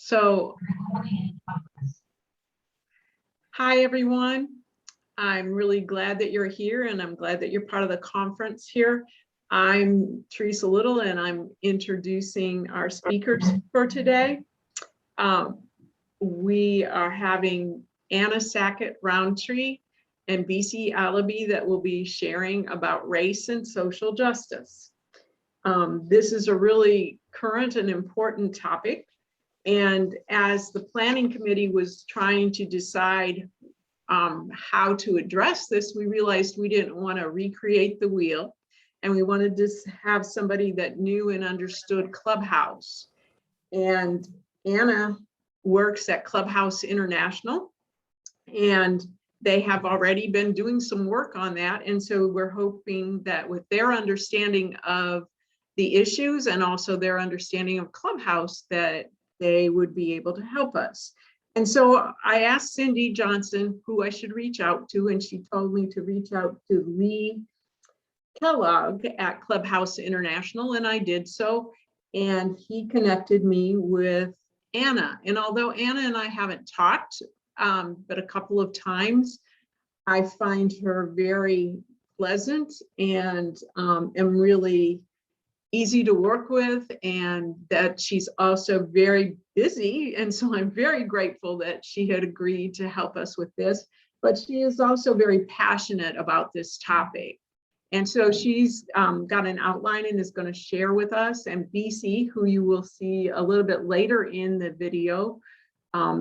So, hi everyone. I'm really glad that you're here and I'm glad that you're part of the conference here. I'm Teresa Little and I'm introducing our speakers for today. We are having Anna Sackett-Roundtree and BC Alabi that will be sharing about race and social justice. This is a really current and important topic. And as the planning committee was trying to decide how to address this, we realized we didn't want to recreate the wheel. And we wanted to have somebody that knew and understood Clubhouse. And Anna works at Clubhouse International. And they have already been doing some work on that. And so we're hoping that with their understanding of the issues and also their understanding of Clubhouse, that they would be able to help us. And so I asked Cindy Johnson who I should reach out to, and she told me to reach out to Lee Kellogg at Clubhouse International, and I did so. And he connected me with Anna. And although Anna and I haven't talked, but a couple of times, I find her very pleasant and am really easy to work with, and that she's also very busy. And so I'm very grateful that she had agreed to help us with this, but she is also very passionate about this topic. And so she's got an outline and is going to share with us. And BC, who you will see a little bit later in the video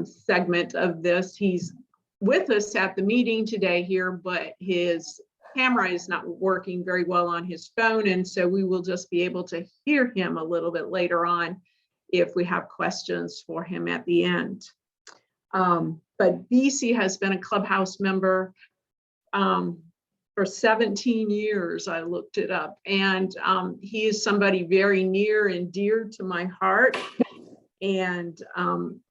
segment of this, he's with us at the meeting today here, but his camera is not working very well on his phone, and so we will just be able to hear him a little bit later on if we have questions for him at the end. But BC has been a Clubhouse member for 17 years. I looked it up, and he is somebody very near and dear to my heart, and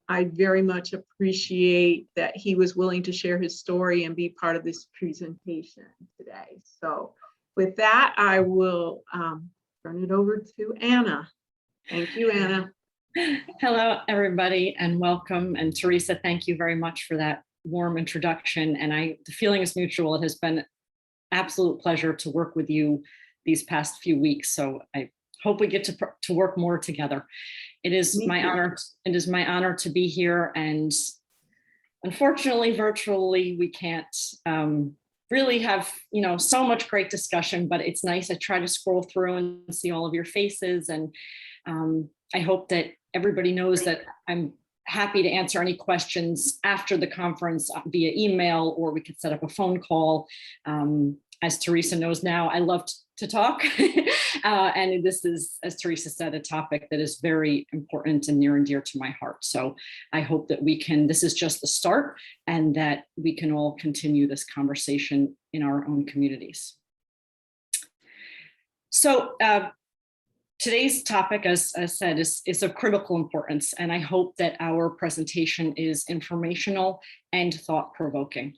I very much appreciate that he was willing to share his story and be part of this presentation today. So with that, I will turn it over to Anna. Thank you, Anna. Hello, everybody, and welcome. And Teresa, thank you very much for that warm introduction. And the feeling is mutual. It has been an absolute pleasure to work with you these past few weeks. So I hope we get to work more together. It is my honor. It is my honor to be here, and unfortunately, virtually, we can't really have so much great discussion. But it's nice. I try to scroll through and see all of your faces, and I hope that everybody knows that I'm happy to answer any questions after the conference via email, or we could set up a phone call. As Teresa knows now, I love to talk. And this is, as Teresa said, a topic that is very important and near and dear to my heart. So I hope that this is just the start, and that we can all continue this conversation in our own communities. So today's topic, as said, is of critical importance. And I hope that our presentation is informational and thought-provoking.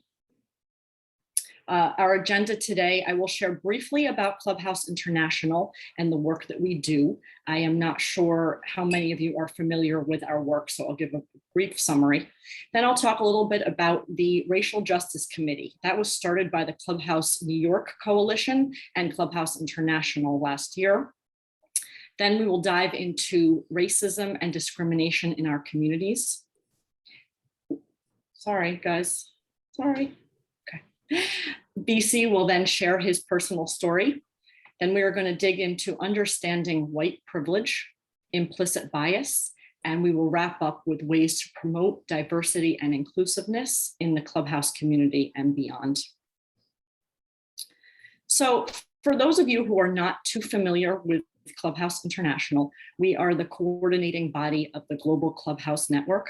Our agenda today, I will share briefly about Clubhouse International and the work that we do. I am not sure how many of you are familiar with our work, so I'll give a brief summary. Then I'll talk a little bit about the Racial Justice Committee. That was started by the Clubhouse New York Coalition and Clubhouse International last year. Then we will dive into racism and discrimination in our communities. Sorry, guys. Sorry. BC will then share his personal story. Then we are going to dig into understanding white privilege, implicit bias, and we will wrap up with ways to promote diversity and inclusiveness in the Clubhouse community and beyond. So for those of you who are not too familiar with Clubhouse International, we are the coordinating body of the Global Clubhouse Network.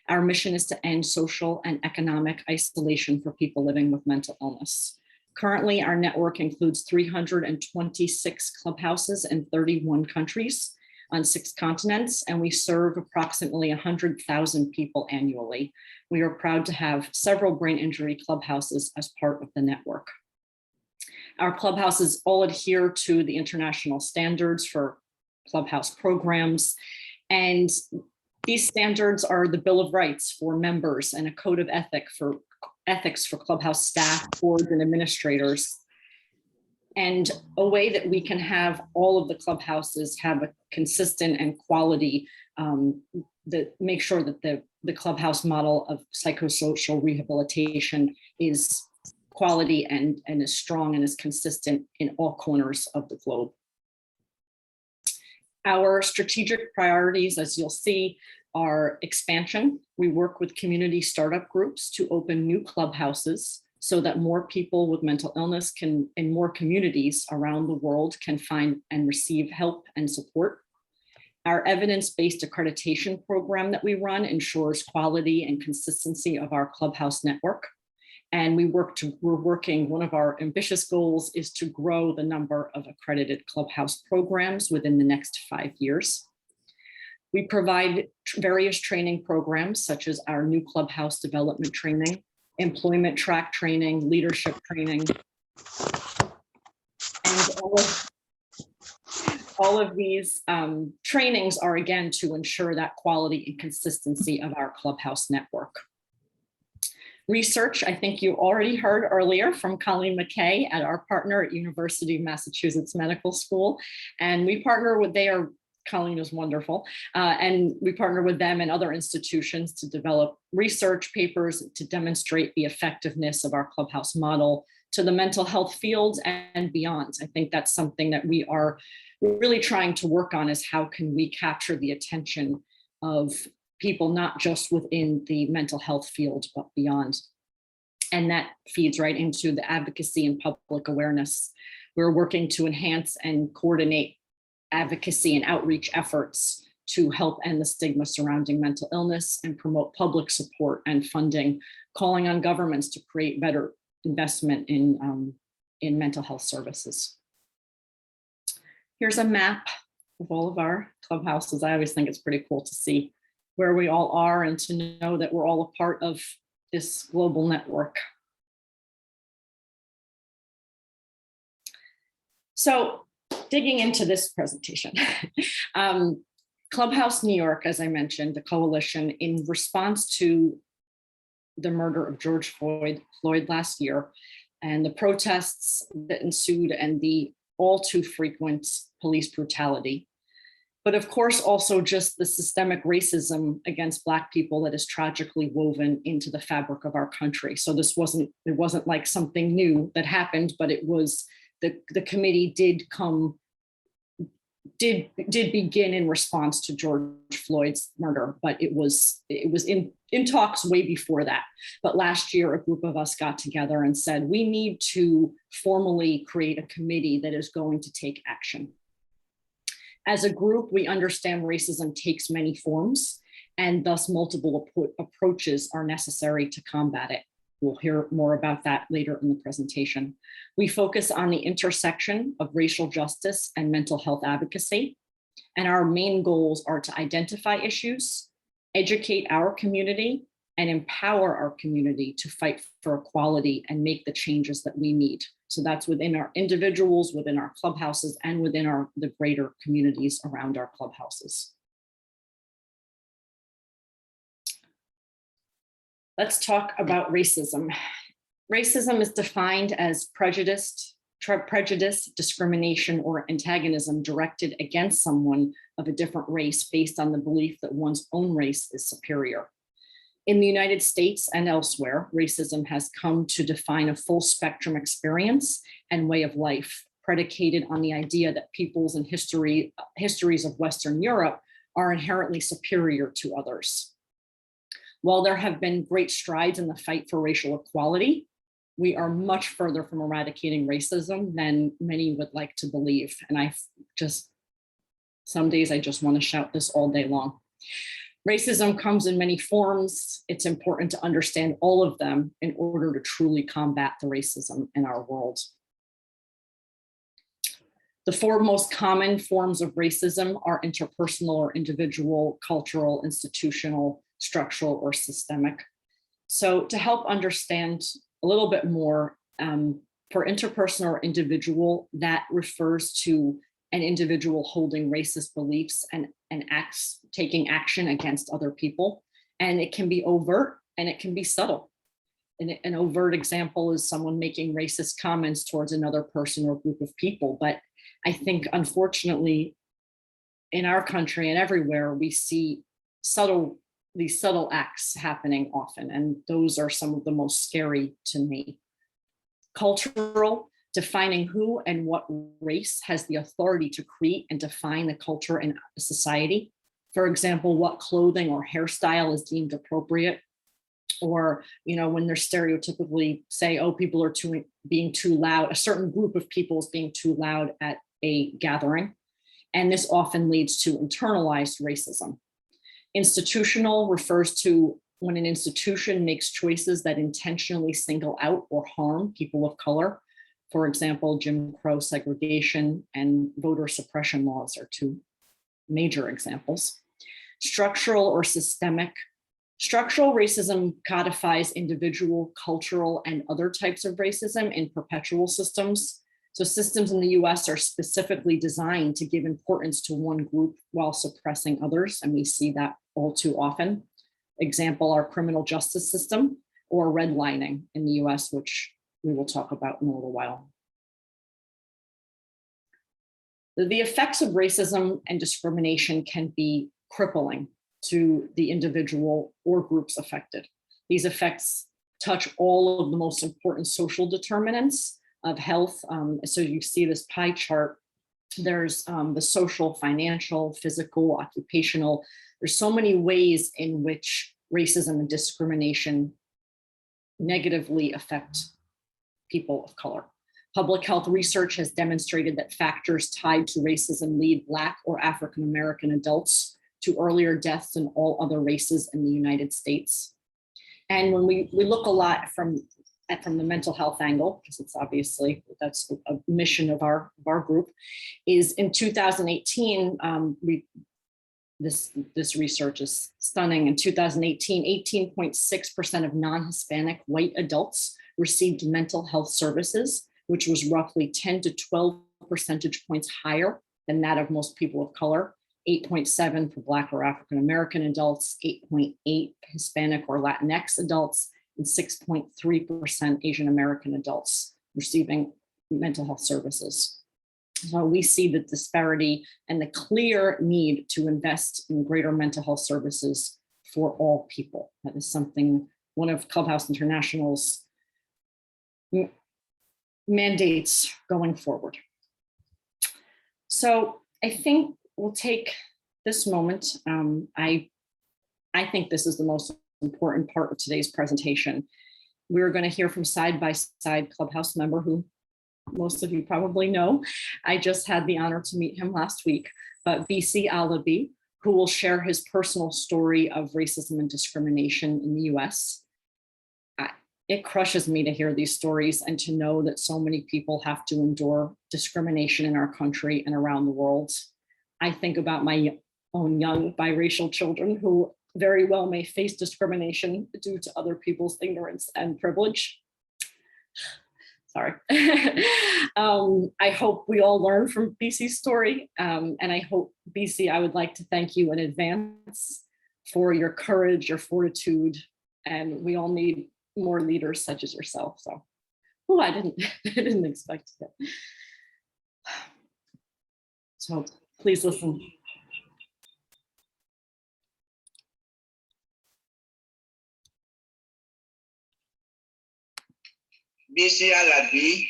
Our mission is to end social and economic isolation for people living with mental illness. Currently, our network includes 326 clubhouses in 31 countries on 6 continents, and we serve approximately 100,000 people annually. We are proud to have several brain injury clubhouses as part of the network. Our clubhouses all adhere to the international standards for clubhouse programs, and These standards are the Bill of Rights for members and a code of ethics for Clubhouse staff, boards, and administrators, and a way that we can have all of the clubhouses have a consistent and quality that make sure that the clubhouse model of psychosocial rehabilitation is quality and is strong and is consistent in all corners of the globe. Our strategic priorities, as you'll see, are expansion. We work with community startup groups to open new clubhouses so that more people with mental illness can, in more communities around the world, can find and receive help and support. Our evidence-based accreditation program that we run ensures quality and consistency of our clubhouse network. And we're working, one of our ambitious goals is to grow the number of accredited clubhouse programs within the next 5 years. We provide various training programs, such as our new clubhouse development training, employment track training, leadership training, and all of these trainings are, again, to ensure that quality and consistency of our clubhouse network. Research, I think you already heard earlier from Colleen McKay at our partner at University of Massachusetts Medical School. And we partner with, Colleen is wonderful. And we partner with them and other institutions to develop research papers to demonstrate the effectiveness of our clubhouse model to the mental health field and beyond. I think that's something that we are really trying to work on, is how can we capture the attention of people, not just within the mental health field, but beyond. And that feeds right into the advocacy and public awareness. We're working to enhance and coordinate advocacy and outreach efforts to help end the stigma surrounding mental illness and promote public support and funding, calling on governments to create better investment in mental health services. Here's a map of all of our clubhouses. I always think it's pretty cool to see where we all are and to know that we're all a part of this global network. So digging into this presentation, Clubhouse New York, as I mentioned, the coalition, in response to the murder of George Floyd last year and the protests that ensued and the all too frequent police brutality, but of course also just the systemic racism against Black people that is tragically woven into the fabric of our country. So it wasn't like something new that happened, but it was, the committee did begin in response to George Floyd's murder, but it was in talks way before that. But last year, a group of us got together and said, we need to formally create a committee that is going to take action. As a group, we understand racism takes many forms, and thus multiple approaches are necessary to combat it. We'll hear more about that later in the presentation. We focus on the intersection of racial justice and mental health advocacy. And our main goals are to identify issues, educate our community, and empower our community to fight for equality and make the changes that we need. So that's within our individuals, within our clubhouses, and within the greater communities around our clubhouses. Let's talk about racism. Racism is defined as prejudice, discrimination, or antagonism directed against someone of a different race based on the belief that one's own race is superior. In the United States and elsewhere, racism has come to define a full spectrum experience and way of life, predicated on the idea that peoples and histories of Western Europe are inherently superior to others. While there have been great strides in the fight for racial equality, we are much further from eradicating racism than many would like to believe. And some days I just want to shout this all day long. Racism comes in many forms. It's important to understand all of them in order to truly combat the racism in our world. The four most common forms of racism are interpersonal or individual, cultural, institutional, structural, or systemic. So to help understand a little bit more, for interpersonal or individual, that refers to an individual holding racist beliefs and acts, taking action against other people. And it can be overt and it can be subtle. An overt example is someone making racist comments towards another person or group of people. But I think, unfortunately, in our country and everywhere, we see these subtle acts happening often. And those are some of the most scary to me. Cultural, defining who and what race has the authority to create and define the culture in a society. For example, what clothing or hairstyle is deemed appropriate, or when they're stereotypically say, oh, people are being too loud, a certain group of people is being too loud at a gathering. And this often leads to internalized racism. Institutional refers to when an institution makes choices that intentionally single out or harm people of color. For example, Jim Crow segregation and voter suppression laws are two major examples. Structural or systemic. Structural racism codifies individual, cultural, and other types of racism in perpetual systems. So systems in the US are specifically designed to give importance to one group while suppressing others, and we see that all too often. Example, our criminal justice system, or redlining in the US, which we will talk about in a little while. The effects of racism and discrimination can be crippling to the individual or groups affected. These effects touch all of the most important social determinants of health. So you see this pie chart. There's the social, financial, physical, occupational. There's so many ways in which racism and discrimination negatively affect people of color. Public health research has demonstrated that factors tied to racism lead Black or African American adults to earlier deaths than all other races in the United States. And when we look a lot from the mental health angle, because it's obviously, that's a mission of our group, is in 2018, this research is stunning. In 2018, 18.6% of non-Hispanic white adults received mental health services, which was roughly 10 to 12 percentage points higher than that of most people of color. 8.7 for Black or African American adults, 8.8 Hispanic or Latinx adults, and 6.3% Asian American adults receiving mental health services. So we see the disparity and the clear need to invest in greater mental health services for all people. That is something one of Clubhouse International's mandates going forward. So I think we'll take this moment. I think this is the most important part of today's presentation. We're going to hear from Side by Side Clubhouse member who most of you probably know. I just had the honor to meet him last week, but BC Alabi, who will share his personal story of racism and discrimination in the US. It crushes me to hear these stories and to know that so many people have to endure discrimination in our country and around the world. I think about my own young biracial children who very well may face discrimination due to other people's ignorance and privilege. Sorry. I hope we all learn from BC's story. And I hope, BC, I would like to thank you in advance for your courage, your fortitude, and we all need more leaders such as yourself. So, I didn't expect that. So please listen. BC Alabi.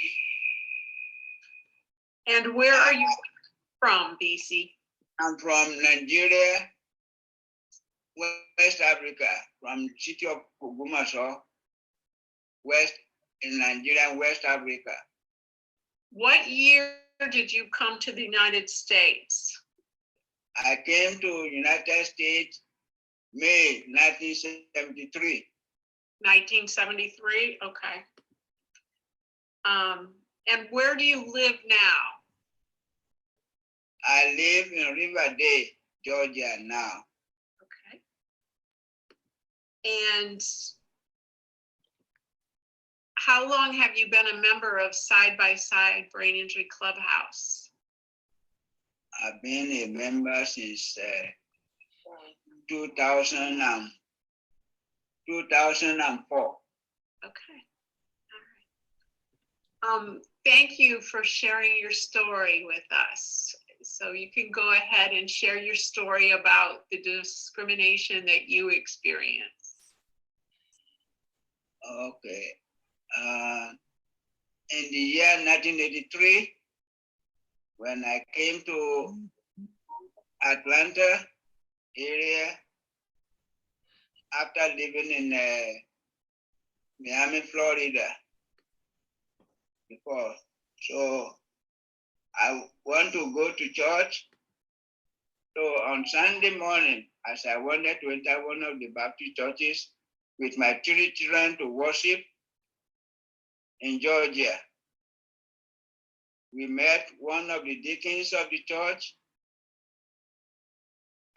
And where are you from, BC? I'm from Nigeria, West Africa, from city of Ogbomoso, West in Nigeria, West Africa. What year did you come to the United States? I came to United States May 1973. 1973, okay. And where do you live now? I live in Riverdale, Georgia now. Okay. And how long have you been a member of Side by Side Brain Injury Clubhouse? I've been a member since 2004. Okay. All right. Thank you for sharing your story with us. So you can go ahead and share your story about the discrimination that you experienced. Okay. In the year 1983, when I came to Atlanta area, after living in Miami, Florida before, so I want to go to church. So on Sunday morning, as I wanted to enter one of the Baptist churches with my 3 children to worship in Georgia, we met one of the deacons of the church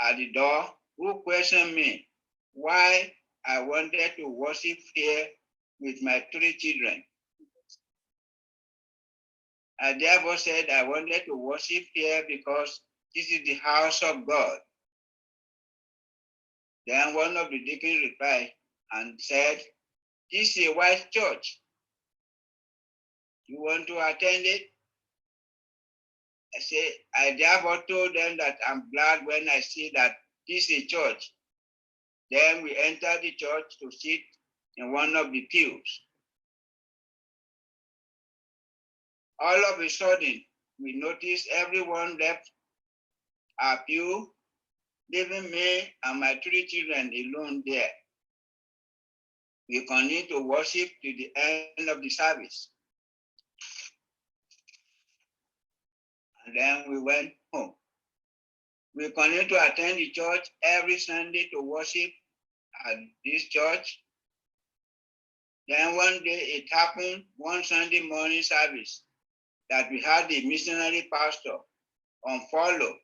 at the door who questioned me why I wanted to worship here with my 3 children. I therefore said I wanted to worship here because this is the house of God. Then one of the deacons replied and said, "This is a white church. You want to attend it?" I therefore told them that I'm glad when I see that this is a church. Then we entered the church to sit in one of the pews. All of a sudden, we noticed everyone left our pew, leaving me and my 3 children alone there. We continued to worship to the end of the service. And then we went home. We continued to attend the church every Sunday to worship at this church. Then one day it happened, one Sunday morning service, that we had the missionary pastor on follow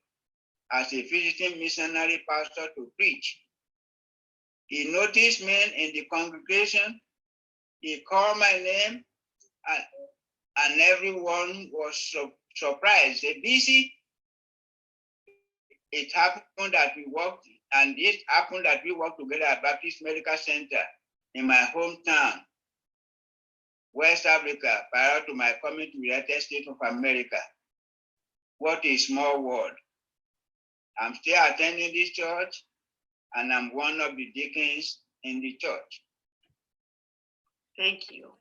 as a visiting missionary pastor to preach. He noticed me in the congregation. He called my name, and everyone was surprised. They busy. It happened that we worked, and it happened that we worked together at Baptist Medical Center in my hometown, West Africa, prior to my coming to the United States of America. What a small world. I'm still attending this church, and I'm one of the deacons in the church. Thank you.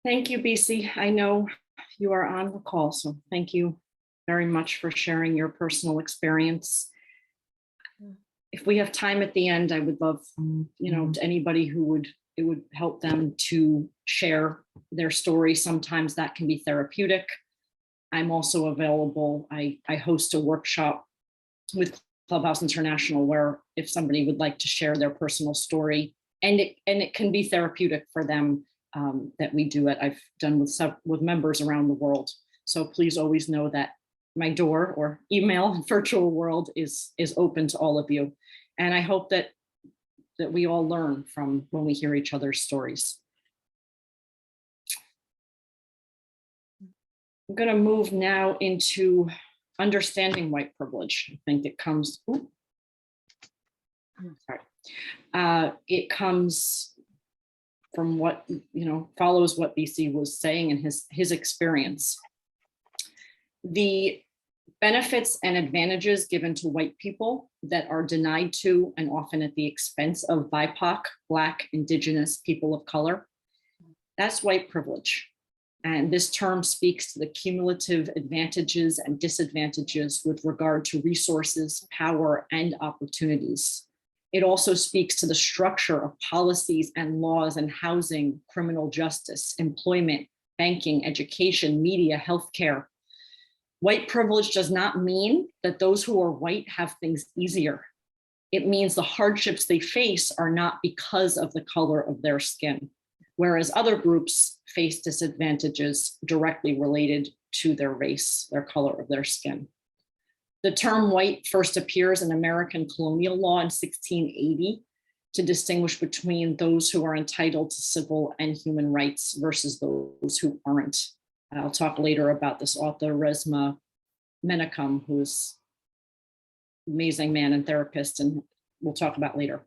Thank you, BC. I know you are on the call, so thank you very much for sharing your personal experience. If we have time at the end, I would love, to anybody who it would help them to share their story. Sometimes that can be therapeutic. I'm also available. I host a workshop with Clubhouse International where if somebody would like to share their personal story, and it can be therapeutic for them, that we do it. I've done with members around the world. So please always know that my door or email virtual world is open to all of you. And I hope that we all learn from when we hear each other's stories. I'm going to move now into understanding white privilege. I think it comes, it comes from what, follows what BC was saying in his experience. The benefits and advantages given to white people that are denied to and often at the expense of BIPOC, Black, Indigenous, people of color, that's white privilege. And this term speaks to the cumulative advantages and disadvantages with regard to resources, power, and opportunities. It also speaks to the structure of policies and laws and housing, criminal justice, employment, banking, education, media, healthcare. White privilege does not mean that those who are white have things easier. It means the hardships they face are not because of the color of their skin, whereas other groups face disadvantages directly related to their race, their color of their skin. The term white first appears in American colonial law in 1680 to distinguish between those who are entitled to civil and human rights versus those who aren't. I'll talk later about this author, Resmaa Menakem, who's an amazing man and therapist, and we'll talk about later.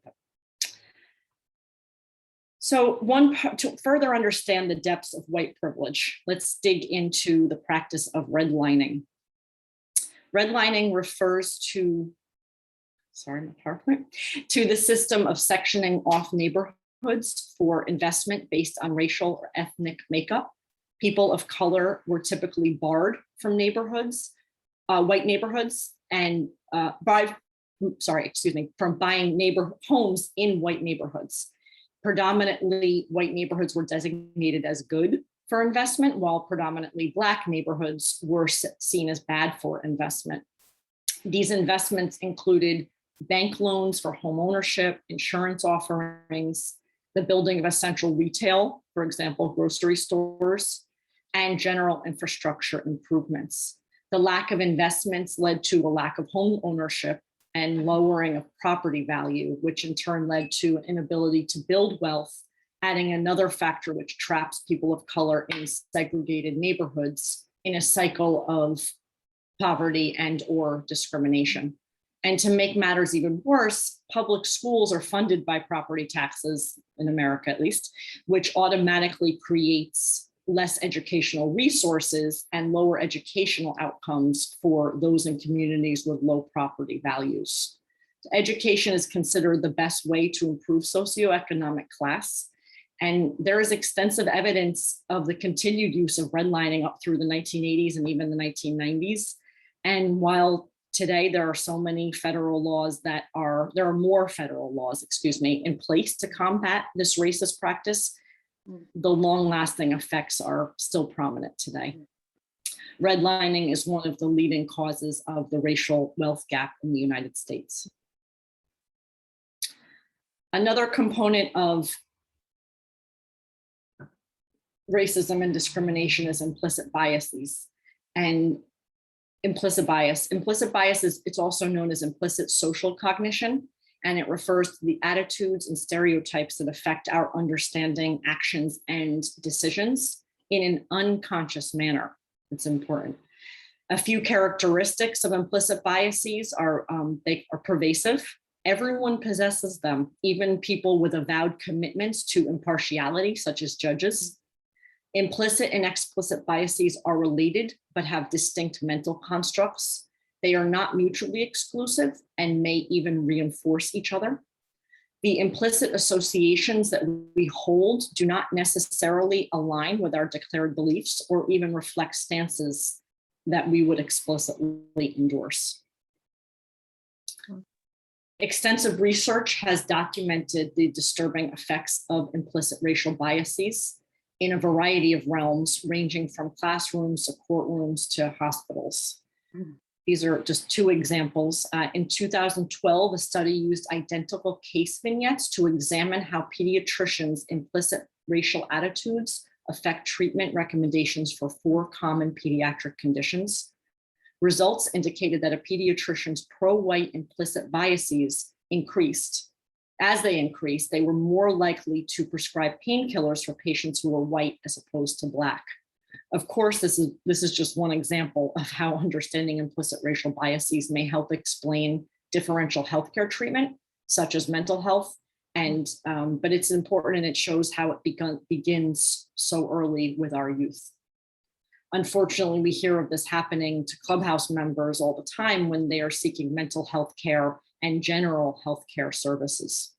So to further understand the depths of white privilege, let's dig into the practice of redlining. Redlining refers to, to the system of sectioning off neighborhoods for investment based on racial or ethnic makeup. People of color were typically barred from neighborhoods, white neighborhoods, and from buying homes in white neighborhoods. Predominantly white neighborhoods were designated as good for investment, while predominantly Black neighborhoods were seen as bad for investment. These investments included bank loans for home ownership, insurance offerings, the building of essential retail, for example, grocery stores, and general infrastructure improvements. The lack of investments led to a lack of home ownership and lowering of property value, which in turn led to an inability to build wealth, adding another factor which traps people of color in segregated neighborhoods in a cycle of poverty and or discrimination. And to make matters even worse, public schools are funded by property taxes, in America at least, which automatically creates less educational resources and lower educational outcomes for those in communities with low property values. Education is considered the best way to improve socioeconomic class. And there is extensive evidence of the continued use of redlining up through the 1980s and even the 1990s. And while today there are so many federal laws there are more federal laws, in place to combat this racist practice, the long-lasting effects are still prominent today. Redlining is one of the leading causes of the racial wealth gap in the United States. Another component of racism and discrimination is implicit biases. And implicit bias is, it's also known as implicit social cognition, and it refers to the attitudes and stereotypes that affect our understanding, actions, and decisions in an unconscious manner. It's important. A few characteristics of implicit biases are they are pervasive. Everyone possesses them, even people with avowed commitments to impartiality, such as judges. Implicit and explicit biases are related, but have distinct mental constructs. They are not mutually exclusive and may even reinforce each other. The implicit associations that we hold do not necessarily align with our declared beliefs or even reflect stances that we would explicitly endorse. Extensive research has documented the disturbing effects of implicit racial biases in a variety of realms, ranging from classrooms to courtrooms to hospitals. These are just two examples. In 2012, a study used identical case vignettes to examine how pediatricians' implicit racial attitudes affect treatment recommendations for 4 common pediatric conditions. Results indicated that a pediatrician's pro-white implicit biases increased. As they increased, they were more likely to prescribe painkillers for patients who were white as opposed to Black. Of course, this is just one example of how understanding implicit racial biases may help explain differential healthcare treatment, such as mental health. And but it's important, and it shows how it begins so early with our youth. Unfortunately, we hear of this happening to Clubhouse members all the time when they are seeking mental health care and general health care services.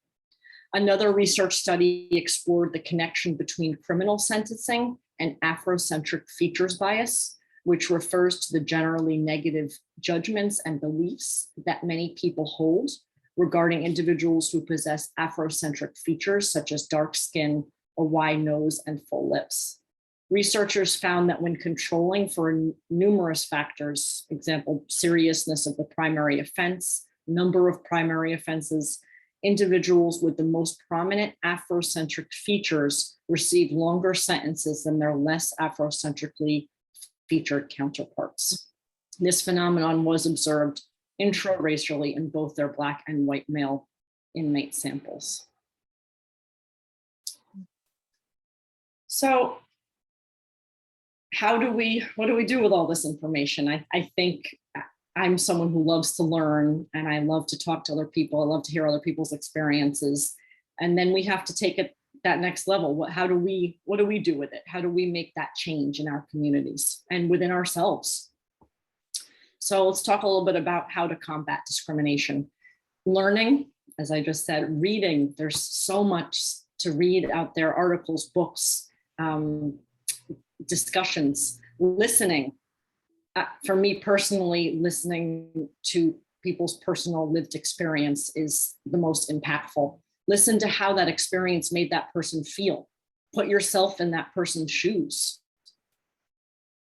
Another research study explored the connection between criminal sentencing and Afrocentric features bias, which refers to the generally negative judgments and beliefs that many people hold regarding individuals who possess Afrocentric features such as dark skin, a wide nose, and full lips. Researchers found that when controlling for numerous factors, example, seriousness of the primary offense, number of primary offenses, individuals with the most prominent Afrocentric features receive longer sentences than their less Afrocentrically featured counterparts. This phenomenon was observed intraracially in both their Black and white male inmate samples. So what do we do with all this information? I think I'm someone who loves to learn, and I love to talk to other people. I love to hear other people's experiences. And then we have to take it that next level. What do we do with it? How do we make that change in our communities and within ourselves? So let's talk a little bit about how to combat discrimination. Learning, as I just said, reading. There's so much to read out there, articles, books, discussions, listening. For me personally, listening to people's personal lived experience is the most impactful. Listen to how that experience made that person feel. Put yourself in that person's shoes.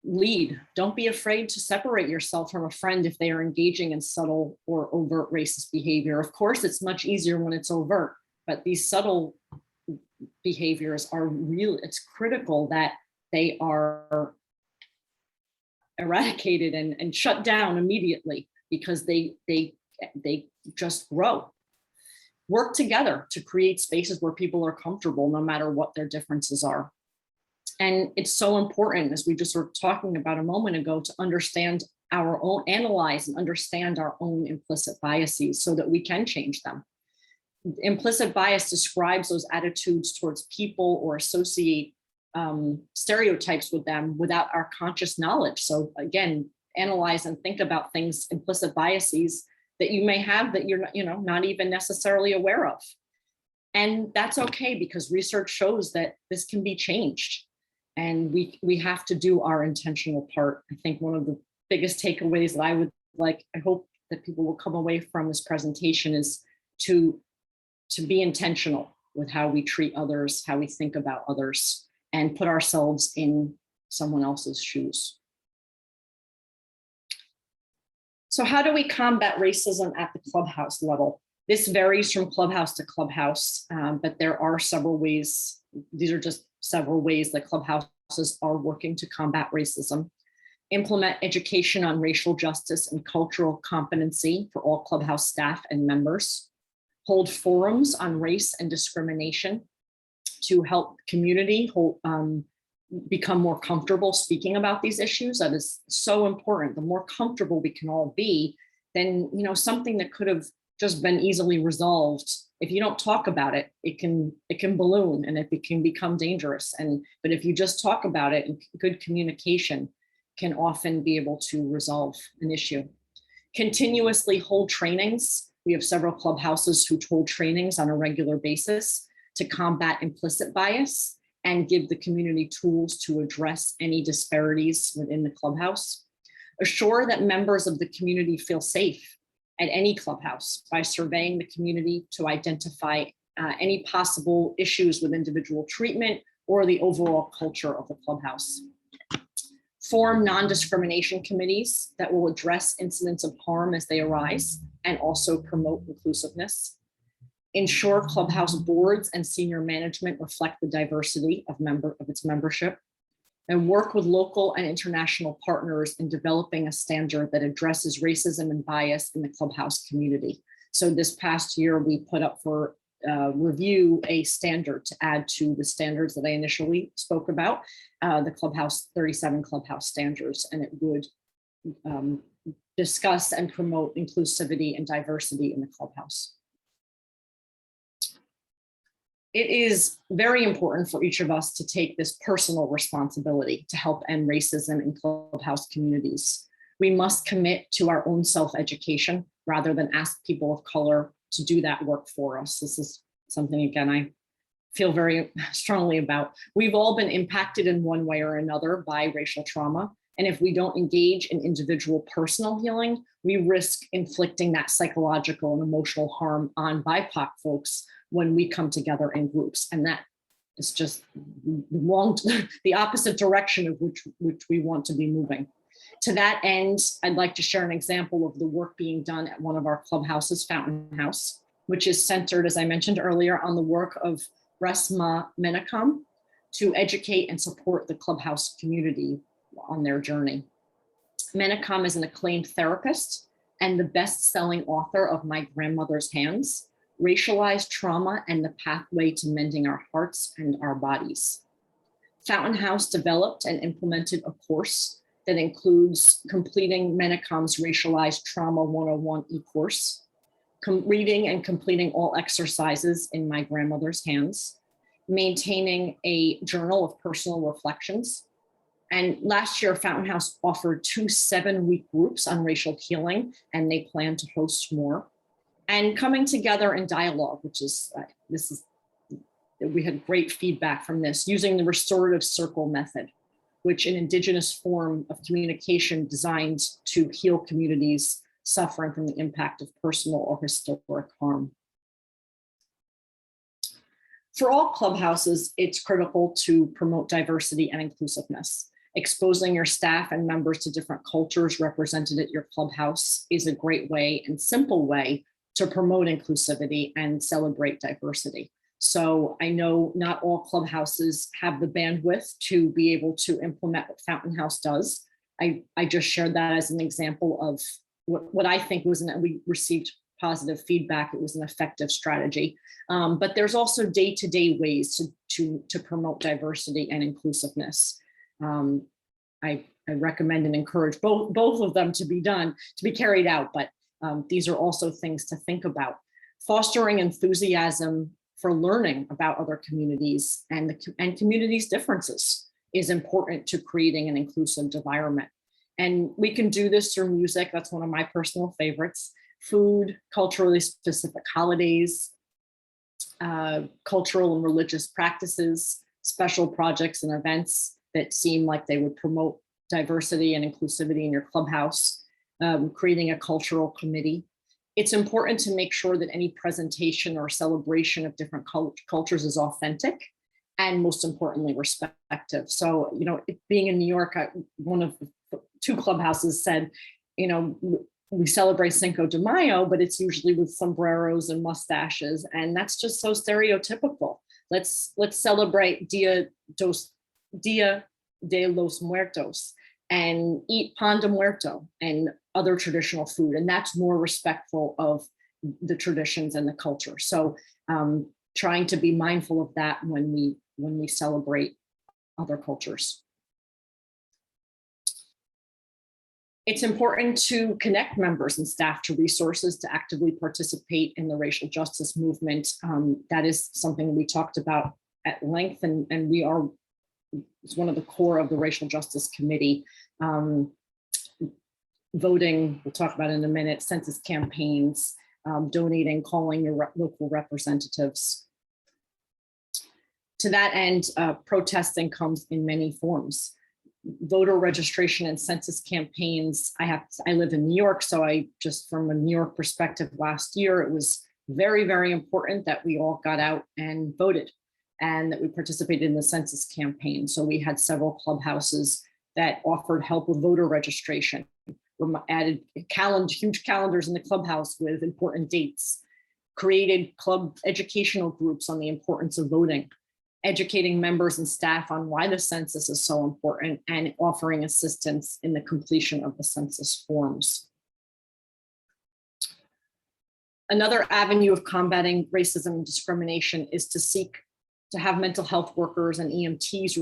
Lead. Don't be afraid to separate yourself from a friend if they are engaging in subtle or overt racist behavior. Of course, it's much easier when it's overt, but these subtle behaviors are real. It's critical that they are eradicated and shut down immediately, because they just grow. Work together to create spaces where people are comfortable no matter what their differences are. And it's so important, as we just were talking about a moment ago, to understand our own, analyze and understand our own implicit biases so that we can change them. Implicit bias describes those attitudes towards people or associate stereotypes with them without our conscious knowledge. So again, analyze and think about things, implicit biases that you may have that you're not even necessarily aware of. And that's okay, because research shows that this can be changed. And we have to do our intentional part. I think one of the biggest takeaways that I hope that people will come away from this presentation is to be intentional with how we treat others, how we think about others, and put ourselves in someone else's shoes. So how do we combat racism at the Clubhouse level? This varies from clubhouse to clubhouse, but there are several ways. These are just several ways that clubhouses are working to combat racism. Implement education on racial justice and cultural competency for all clubhouse staff and members. Hold forums on race and discrimination to help community become more comfortable speaking about these issues. That is so important. The more comfortable we can all be, then something that could have just been easily resolved, if you don't talk about it, it can balloon and it can become dangerous. But if you just talk about it, and good communication can often be able to resolve an issue. Continuously hold trainings. We have several clubhouses who hold trainings on a regular basis to combat implicit bias and give the community tools to address any disparities within the clubhouse. Assure that members of the community feel safe at any clubhouse by surveying the community to identify any possible issues with individual treatment or the overall culture of the clubhouse. Form non-discrimination committees that will address incidents of harm as they arise and also promote inclusiveness. Ensure clubhouse boards and senior management reflect the diversity of its membership, and work with local and international partners in developing a standard that addresses racism and bias in the clubhouse community. So this past year, we put up for review a standard to add to the standards that I initially spoke about, the Clubhouse 37 Clubhouse standards, and it would discuss and promote inclusivity and diversity in the clubhouse. It is very important for each of us to take this personal responsibility to help end racism in clubhouse communities. We must commit to our own self-education rather than ask people of color to do that work for us. This is something, again, I feel very strongly about. We've all been impacted in one way or another by racial trauma. And if we don't engage in individual personal healing, we risk inflicting that psychological and emotional harm on BIPOC folks when we come together in groups. And that is just the opposite direction of which we want to be moving. To that end, I'd like to share an example of the work being done at one of our clubhouses, Fountain House, which is centered, as I mentioned earlier, on the work of Resma Menachem to educate and support the clubhouse community on their journey. Menachem is an acclaimed therapist and the best-selling author of My Grandmother's Hands, Racialized Trauma and the Pathway to Mending Our Hearts and Our Bodies. Fountain House developed and implemented a course that includes completing MENACOM's Racialized Trauma 101 e-course, reading and completing all exercises in my grandmother's hands, maintaining a journal of personal reflections. And last year, Fountain House offered 2 7-week groups on racial healing, and they plan to host more. And coming together in dialogue, which is, we had great feedback from this, using the restorative circle method, which an indigenous form of communication designed to heal communities suffering from the impact of personal or historic harm. For all clubhouses, it's critical to promote diversity and inclusiveness. Exposing your staff and members to different cultures represented at your clubhouse is a great way and simple way to promote inclusivity and celebrate diversity. So I know not all clubhouses have the bandwidth to be able to implement what Fountain House does. I just shared that as an example of what I think was, we received positive feedback, it was an effective strategy. But there's also day-to-day ways to promote diversity and inclusiveness. I recommend and encourage both of them to be done, to be carried out, but these are also things to think about. Fostering enthusiasm for learning about other communities and communities' differences is important to creating an inclusive environment. And we can do this through music. That's one of my personal favorites. Food, culturally specific holidays, cultural and religious practices, special projects and events that seem like they would promote diversity and inclusivity in your clubhouse, creating a cultural committee. It's important to make sure that any presentation or celebration of different cultures is authentic and, most importantly, respectful. So, being in New York, one of the 2 clubhouses said, we celebrate Cinco de Mayo, but it's usually with sombreros and mustaches, and that's just so stereotypical. Let's celebrate Dia de los Muertos and eat pan de muerto and other traditional food, and that's more respectful of the traditions and the culture. So trying to be mindful of that when we celebrate other cultures. It's important to connect members and staff to resources to actively participate in the racial justice movement. That is something we talked about at length, and it's one of the core of the Racial Justice Committee. Voting, we'll talk about in a minute, census campaigns, donating, calling your local representatives. To that end, protesting comes in many forms. Voter registration and census campaigns. I live in New York, so from a New York perspective, last year, it was very, very important that we all got out and voted and that we participated in the census campaign. So we had several clubhouses that offered help with voter registration. We added huge calendars in the clubhouse with important dates, created club educational groups on the importance of voting, educating members and staff on why the census is so important, and offering assistance in the completion of the census forms. Another avenue of combating racism and discrimination is to have mental health workers and EMTs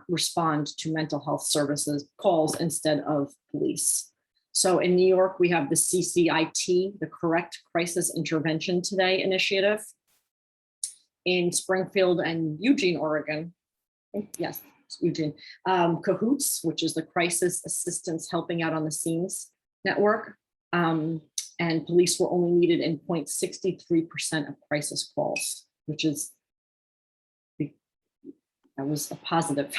respond to mental health services calls instead of police. So in New York, we have the CCIT, the Correct Crisis Intervention Today initiative. In Springfield and Eugene, Oregon, yes, Eugene, CAHOOTS, which is the Crisis Assistance Helping Out on the Scenes Network, and police were only needed in 0.63% of crisis calls, which is, that was a positive.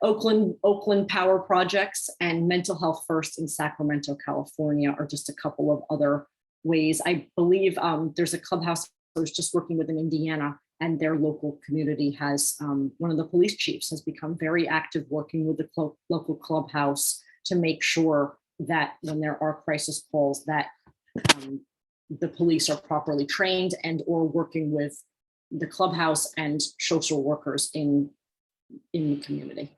Oakland Power Projects and Mental Health First in Sacramento, California are just a couple of other ways. I believe there's a clubhouse I was just working with in Indiana, and their local community has, one of the police chiefs has become very active working with the local clubhouse to make sure that when there are crisis calls that the police are properly trained and or working with the clubhouse and social workers in the community.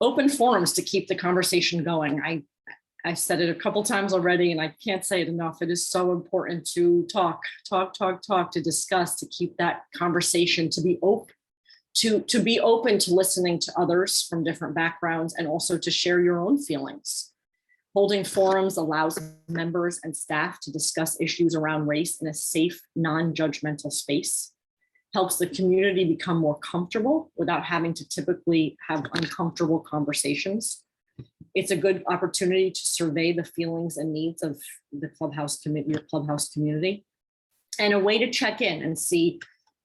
Open forums to keep the conversation going. I said it a couple times already, and I can't say it enough. It is so important to talk, to discuss, to keep that conversation, to be open, to be open to listening to others from different backgrounds, and also to share your own feelings. Holding forums allows members and staff to discuss issues around race in a safe, non-judgmental space. Helps the community become more comfortable without having to typically have uncomfortable conversations. It's a good opportunity to survey the feelings and needs of the Clubhouse community, your Clubhouse community, and a way to check in and see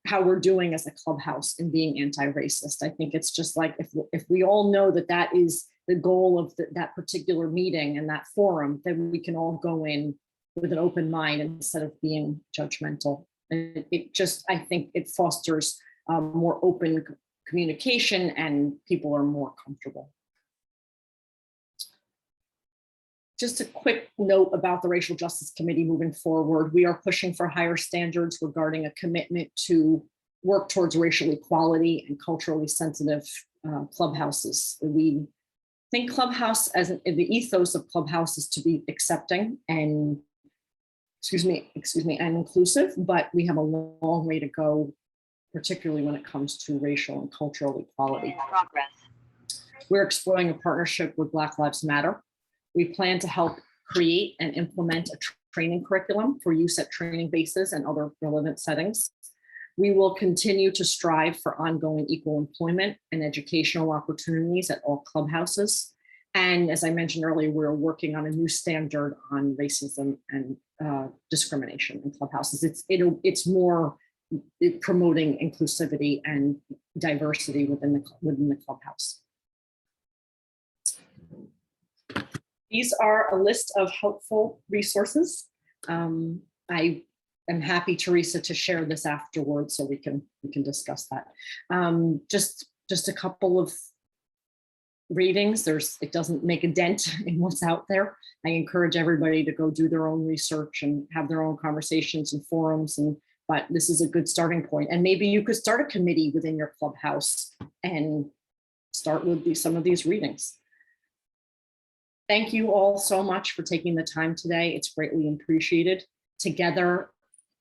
how we're doing as a Clubhouse in being anti-racist. I think it's just like, if we all know that that is the goal of that particular meeting and that forum, then we can all go in with an open mind instead of being judgmental. And it just, I think it fosters more open communication, and people are more comfortable. Just a quick note about the Racial Justice Committee moving forward. We are pushing for higher standards regarding a commitment to work towards racial equality and culturally sensitive clubhouses. We think Clubhouse, as the ethos of Clubhouse, is to be accepting and and inclusive, but we have a long way to go, particularly when it comes to racial and cultural equality. We're exploring a partnership with Black Lives Matter. We plan to help create and implement a training curriculum for use at training bases and other relevant settings. We will continue to strive for ongoing equal employment and educational opportunities at all clubhouses. And as I mentioned earlier, we're working on a new standard on racism and discrimination in clubhouses. It's more promoting inclusivity and diversity within the clubhouse. These are a list of helpful resources. I am happy, Teresa, to share this afterwards so we can discuss that. Just a couple of readings. It doesn't make a dent in what's out there. I encourage everybody to go do their own research and have their own conversations and forums, but this is a good starting point. And maybe you could start a committee within your clubhouse and start with some of these readings. Thank you all so much for taking the time today. It's greatly appreciated. Together,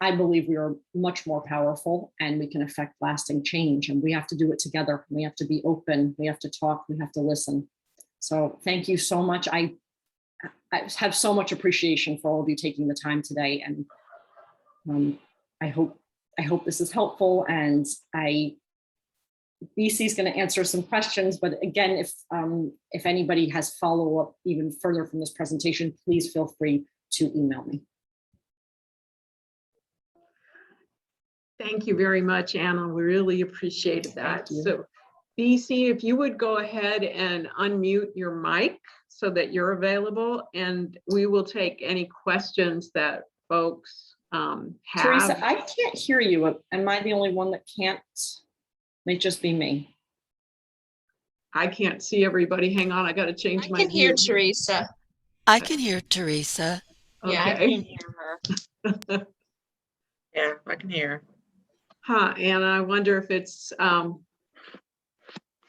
I believe we are much more powerful and we can affect lasting change, and we have to do it together. We have to be open, we have to talk, we have to listen. So thank you so much. I have so much appreciation for all of you taking the time today, and I hope this is helpful, and BC is going to answer some questions, but again, if anybody has follow-up even further from this presentation, please feel free to email me. Thank you very much, Anna. We really appreciated that. So BC, if you would go ahead and unmute your mic so that you're available, and we will take any questions that folks have. Teresa, I can't hear you. Am I the only one that can't? May just be me. I can't see everybody. Hang on, I got to change my view. I can hear Teresa. I can hear Teresa. Okay. Yeah, I can hear her. Yeah, I can hear. Huh, Anna, I wonder if it's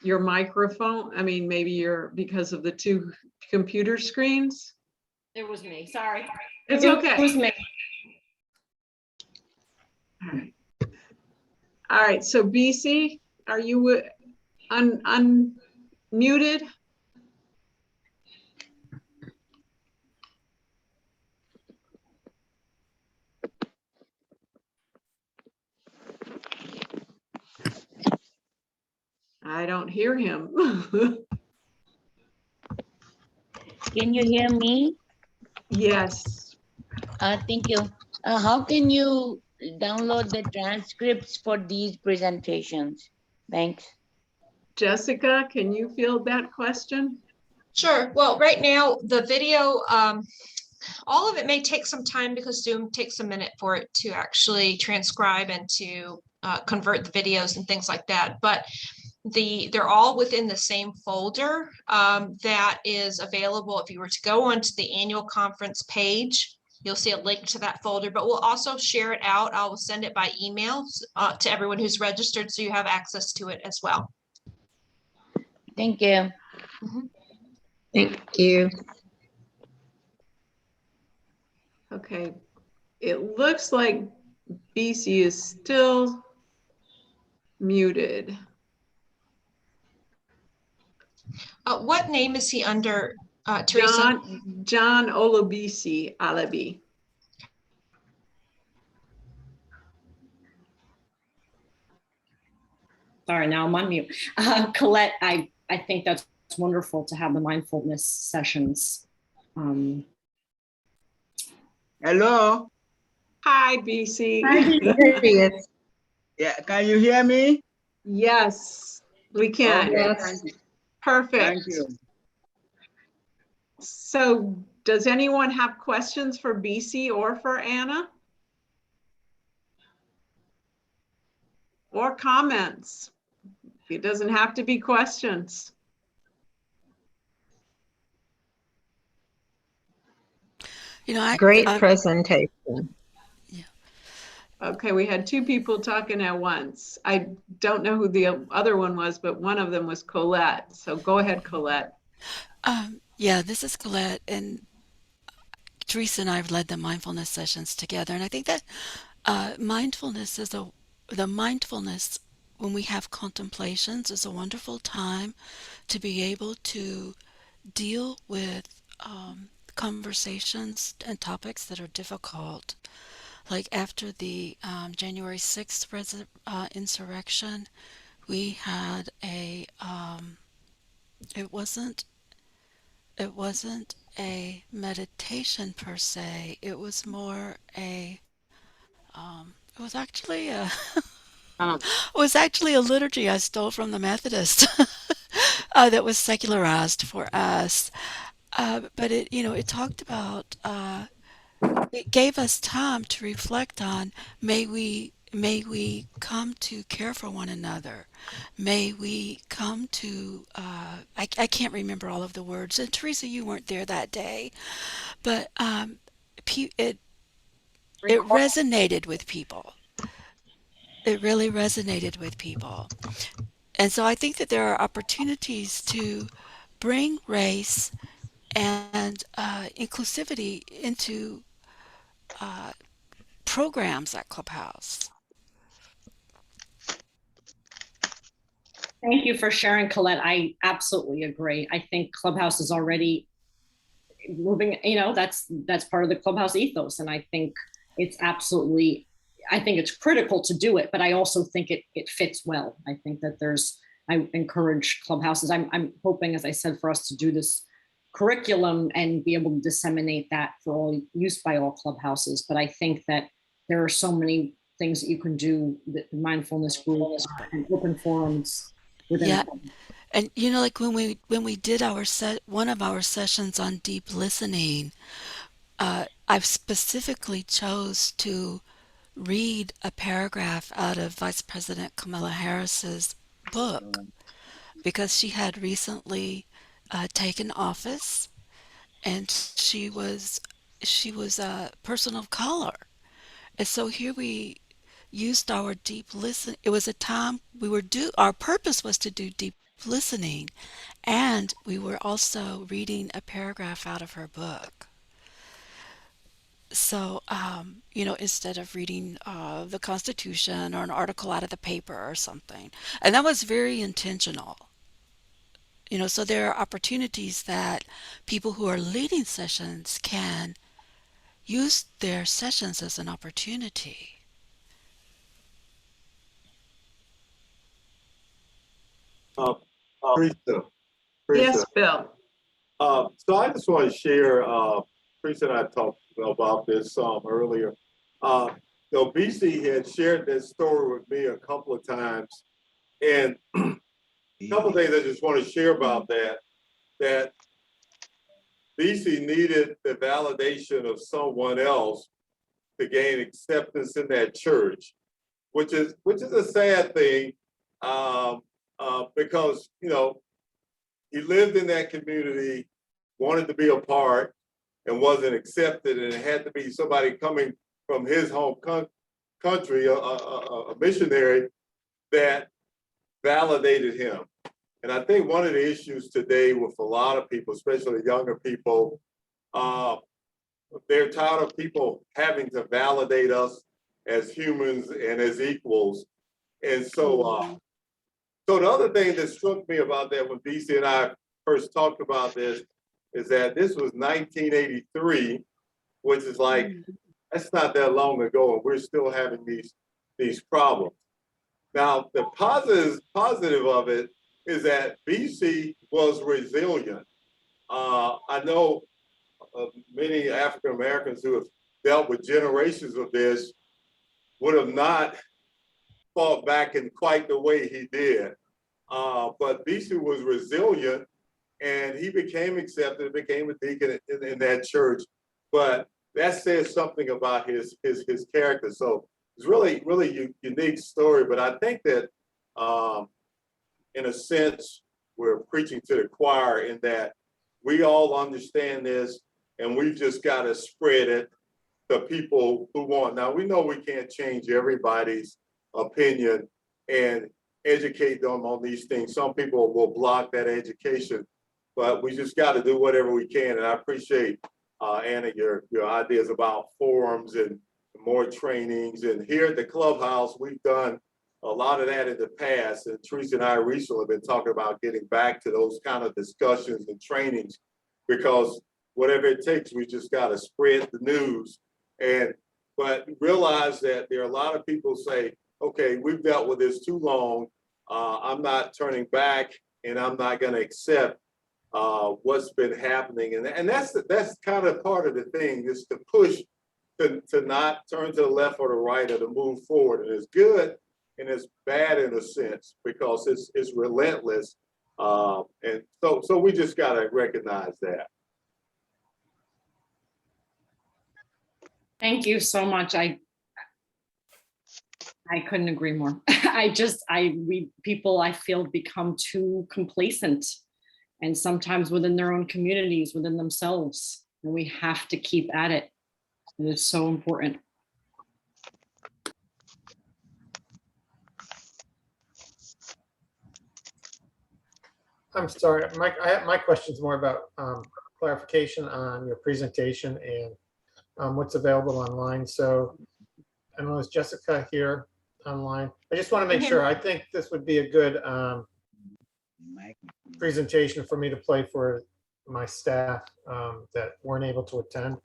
your microphone. I mean, maybe you're because of the two computer screens. It was me, sorry. It's okay. It was me. All right, so BC, are you unmuted? I don't hear him. Can you hear me? Yes. Thank you. How can you download the transcripts for these presentations? Thanks. Jessica, can you field that question? Sure. Well, right now, the video, all of it may take some time because Zoom takes a minute for it to actually transcribe and to convert the videos and things like that. But they're all within the same folder that is available. If you were to go onto the annual conference page, you'll see a link to that folder, but we'll also share it out. I will send it by email to everyone who's registered, so you have access to it as well. Thank you. Mm-hmm. Thank you. Okay, it looks like BC is still muted. What name is he under, Teresa? John Olabisi Alabi. Sorry, now I'm on mute. Colette, I think that's wonderful to have the mindfulness sessions. Hello. Hi, BC. Yeah, can you hear me? Yes, we can. Okay, thank you. Perfect. Thank you. So does anyone have questions for BC or for Anna? Or comments? It doesn't have to be questions. You know, Great presentation. Okay, we had two people talking at once. I don't know who the other one was, but one of them was Colette. So go ahead, Colette. Yeah, this is Colette, and Teresa and I have led the mindfulness sessions together, and I think that mindfulness is the mindfulness when we have contemplations is a wonderful time to be able to deal with conversations and topics that are difficult. Like after the January 6th insurrection, we had it wasn't a meditation per se. It was more it was actually a it was actually a liturgy I stole from the Methodist that was secularized for us. But it talked about it gave us time to reflect on may we come to care for one another. May we come to I can't remember all of the words. And Teresa, you weren't there that day, but it resonated with people. It really resonated with people. And so I think that there are opportunities to bring race and inclusivity into programs at Clubhouse. Thank you for sharing, Colette. I absolutely agree. I think Clubhouse is already moving, that's part of the Clubhouse ethos. And I think it's critical to do it, but I also think it fits well. I think that I encourage Clubhouses. I'm hoping, as I said, for us to do this curriculum and be able to disseminate that for all use by all Clubhouses. But I think that there are so many things that you can do, the mindfulness groups and open forums within. Yeah. And like when we did one of our sessions on deep listening, I specifically chose to read a paragraph out of Vice President Kamala Harris's book because she had recently taken office, and she was a person of color. And so here we used our deep listen. It was a time our purpose was to do deep listening, and we were also reading a paragraph out of her book. So, instead of reading the Constitution or an article out of the paper or something. And that was very intentional. So there are opportunities that people who are leading sessions can use their sessions as an opportunity. Teresa. Yes, Bill. So I just want to share, Teresa and I talked about this earlier. BC had shared this story with me a couple of times. And a couple of things I just want to share about that BC needed the validation of someone else to gain acceptance in that church, which is a sad thing because, he lived in that community, wanted to be a part, and wasn't accepted, and it had to be somebody coming from his home country, a missionary, that validated him. And I think one of the issues today with a lot of people, especially younger people, they're tired of people having to validate us as humans and as equals. And so, so the other thing that struck me about that when BC and I first talked about this is that this was 1983, which is like, that's not that long ago, and we're still having these problems. Now, the positive of it is that BC was resilient. I know many African Americans who have dealt with generations of this would have not fought back in quite the way he did. But BC was resilient, and he became accepted, became a deacon in that church. But that says something about his character. So it's really unique story. But I think that in a sense, we're preaching to the choir in that we all understand this, and we've just got to spread it to people who want. Now, we know we can't change everybody's opinion and educate them on these things. Some people will block that education, but we just got to do whatever we can. And I appreciate, Anna, your ideas about forums and more trainings. And here at the Clubhouse, we've done a lot of that in the past. And Teresa and I recently have been talking about getting back to those kind of discussions and trainings, because whatever it takes, we just got to spread the news. But realize that there are a lot of people say, okay, we've dealt with this too long. I'm not turning back, and I'm not going to accept what's been happening. And that's kind of part of the thing, is to push to not turn to the left or the right, or to move forward. And it's good and it's bad in a sense, because it's relentless. And so we just got to recognize that. Thank you so much. I couldn't agree more. People I feel become too complacent, and sometimes within their own communities, within themselves, and we have to keep at it. And it's so important. I'm sorry, Mike, my question is more about clarification on your presentation and what's available online. So I know, is Jessica here online? I just want to make sure. I think this would be a good presentation for me to play for my staff that weren't able to attend.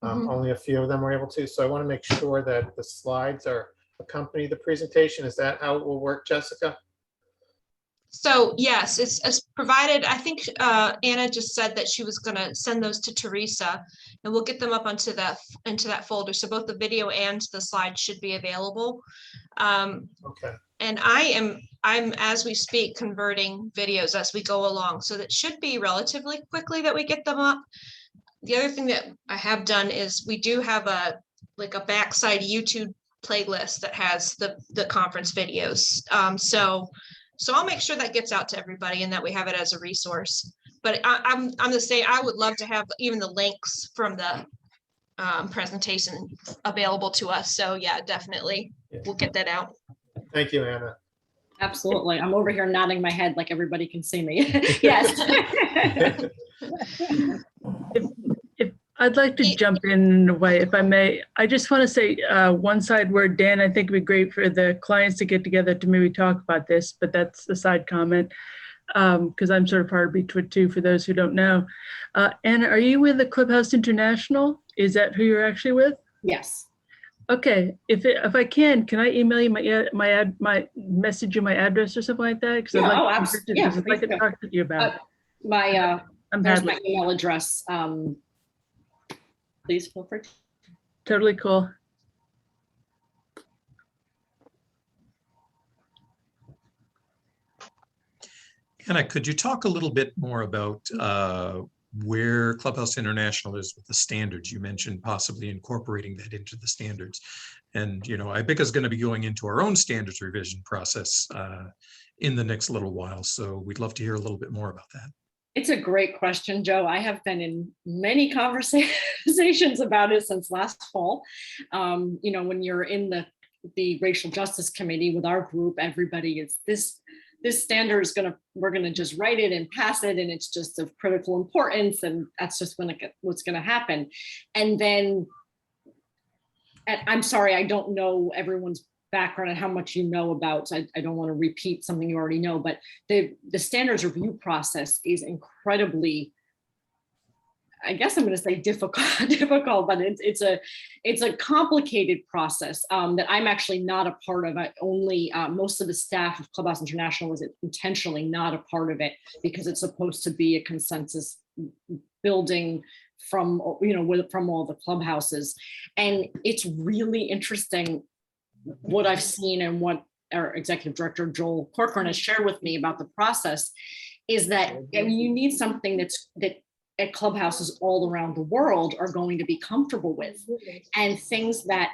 Only a few of them were able to. So I want to make sure that the slides are accompany the presentation. Is that how it will work, Jessica? So yes, it's provided. I think Anna just said that she was going to send those to Teresa, and we'll get them up into that folder. So both the video and the slides should be available. Okay. And I'm as we speak converting videos as we go along, so that should be relatively quickly that we get them up. The other thing that I have done is we do have a backside YouTube playlist that has the conference videos. So I'll make sure that gets out to everybody and that we have it as a resource. But I'm the same. I would love to have even the links from the presentation available to us. So yeah, definitely, we'll get that out. Thank you, Anna. Absolutely. I'm over here nodding my head like everybody can see me. Yes. If I'd like to jump in a way, if I may. I just want to say one side word, Dan, I think it'd be great for the clients to get together to maybe talk about this, but that's a side comment, because I'm sort of part of Beechwood too, for those who don't know. Anna, are you with the Clubhouse International? Is that who you're actually with? Yes. Okay, if I can I email you my message you my address or something like that? Because I'd like to talk to you about it. There's my email address. Please feel free. Totally cool. Anna, could you talk a little bit more about where Clubhouse International is with the standards? You mentioned possibly incorporating that into the standards. And, you know, IBICA is going to be going into our own standards revision process in the next little while. So we'd love to hear a little bit more about that. It's a great question, Joe. I have been in many conversations about it since last fall. You know, when you're in the Racial Justice Committee with our group, everybody is this standard is we're gonna just write it and pass it, and it's just of critical importance, and that's just what's gonna happen. And then, and I'm sorry, I don't know everyone's background and how much you know about, so I don't want to repeat something you already know, but the standards review process is incredibly, I guess I'm going to say difficult, but it's a complicated process that I'm actually not a part of. Most of the staff of Clubhouse International was intentionally not a part of it, because it's supposed to be a consensus building from all the clubhouses. And it's really interesting what I've seen, and what our executive director, Joel Corcoran, has shared with me about the process, is that you need something that at clubhouses all around the world are going to be comfortable with, and things that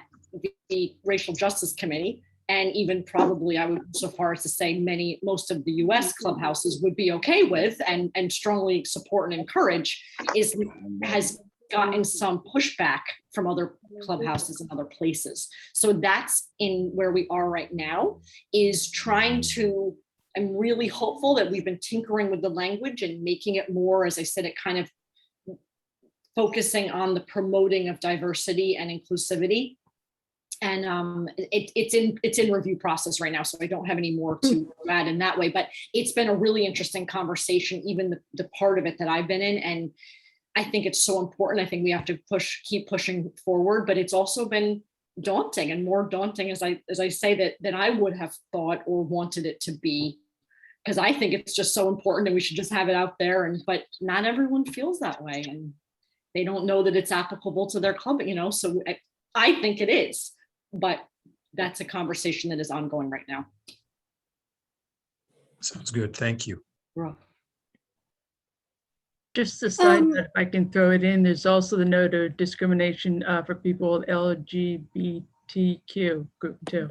the Racial Justice Committee, and even probably I would go so far as to say most of the US clubhouses would be okay with and strongly support and encourage, has gotten some pushback from other clubhouses and other places. So that's in where we are right now, is trying to, I'm really hopeful that we've been tinkering with the language and making it more, as I said, it kind of focusing on the promoting of diversity and inclusivity. And it's in review process right now, so I don't have any more to add in that way, but it's been a really interesting conversation, even the part of it that I've been in. And I think it's so important. I think we have to keep pushing forward, but it's also been daunting, and more daunting as I say that I would have thought or wanted it to be, because I think it's just so important and we should just have it out there. But not everyone feels that way, and they don't know that it's applicable to their club, so I think it is, but that's a conversation that is ongoing right now. Sounds good. Thank you. Rob. Just a side note, if I can throw it in, there's also the note of discrimination for people LGBTQ group too.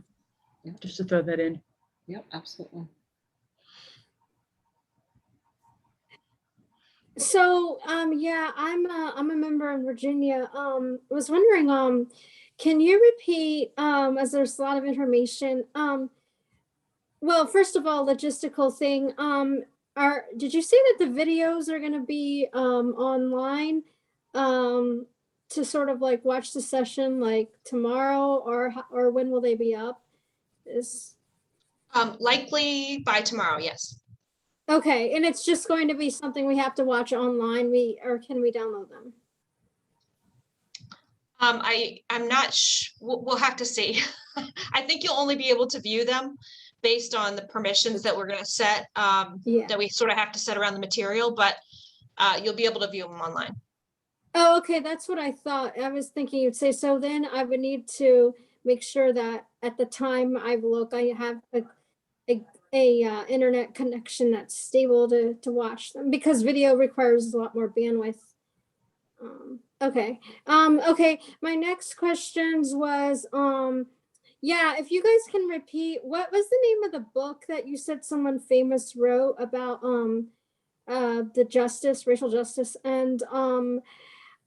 Yeah. Just to throw that in. Yep, absolutely. So, yeah, I'm a member in Virginia. Was wondering, can you repeat, as there's a lot of information, well, first of all, logistical thing, did you say that the videos are gonna be, online, to sort of like watch the session like tomorrow, or when will they be up? Likely by tomorrow, yes. Okay, and it's just going to be something we have to watch online, or can we download them? I'm not we'll have to see. I think you'll only be able to view them based on the permissions that we're going to set, that we sort of have to set around the material, but you'll be able to view them online. Oh, okay, that's what I thought. I was thinking you'd say, so then I would need to make sure that at the time I look, I have a internet connection that's stable to watch them, because video requires a lot more bandwidth. Okay. Okay. My next questions was, yeah, if you guys can repeat, what was the name of the book that you said someone famous wrote about, the racial justice, and,